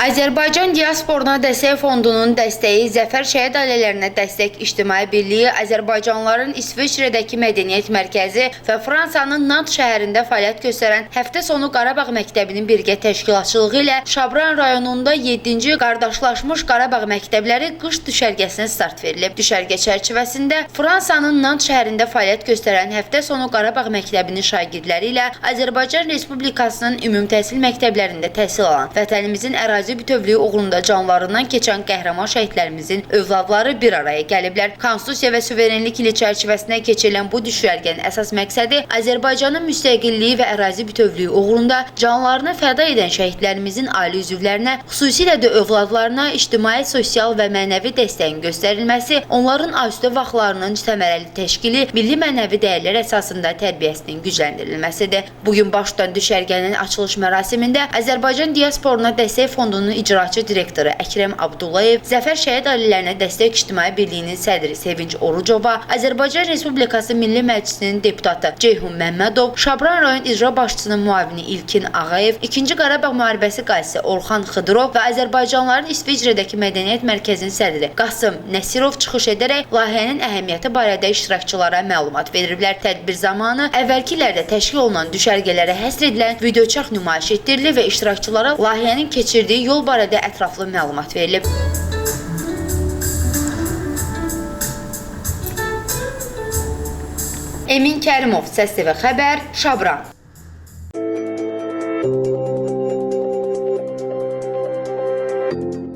Azərbaycan Diasporuna Dəstək Fondunun dəstəyi Zəfər Şəhid Ailələrinə Dəstək İctimai Birliyi, Azərbaycanlıların İsveçrədəki Mədəniyyət Mərkəzi və Fransanın Nantes şəhərində fəaliyyət göstərən Həftə Sonu Qarabağ Məktəbinin birgə təşkilatçılığı ilə Şabran rayonunda 7-ci Qardaşlaşmış Qarabağ Məktəbləri qış düşərgəsinə start verilib. Düşərgə çərçivəsində Fransanın Nantes şəhərində fəaliyyət göstərən Həftə Sonu Qarabağ Məktəbinin şagirdləri ilə Azərbaycan Respublikasının ümumi təhsil məktəblərində təhsil alan, vətənimizin ərazi bütövlüyü uğrunda canlarından keçən qəhrəman şəhidlərimizin övladları bir araya gəliblər. Konstitusiya və suverenlik ili çərçivəsində keçirilən bu düşərgənin əsas məqsədi Azərbaycanın müstəqilliyi və ərazi bütövlüyü uğrunda canlarını fəda edən şəhidlərimizin ailə üzvlərinə, xüsusilə də övladlarına ictimai, sosial və mənəvi dəstəyin göstərilməsi, onların asudə vaxtlarının səmərəli təşkili, milli mənəvi dəyərlər əsasında tərbiyəsinin gücləndirilməsidir. Bugün baş tutan düşərgənin açılış mərasimində Azərbaycan Diasporuna Dəstək Fondunun icraçı direktoru Əkrəm Abdullayev, Zəfər Şəhid Ailələrinə Dəstək İctimai Birliyinin sədri Sevinç Orucova, Azərbaycan Respublikası Milli Məclisinin deputatı Ceyhun Məmmədov, Şabran rayon icra başçısının müavini İlkin Ağayev, 2-ci Qarabağ müharibəsi qazisi Orxan Xıdırov və Azərbaycanlıların İsveçrədəki Mədəniyyət Mərkəzinin sədri Qasım Nəsirov çıxış edərək layihənin əhəmiyyəti barədə iştirakçılara məlumat veriblər. Tədbir zamanı əvvəlki illərdə təşkil olunan düşərgələrə həsr edilən videoçarx nümayiş etdirilib və iştirakçılara layihənin keçirdiyi yol barədə ətraflı məlumat verilib. Emin Kərimov, Səs TV Xəbər, Şabran.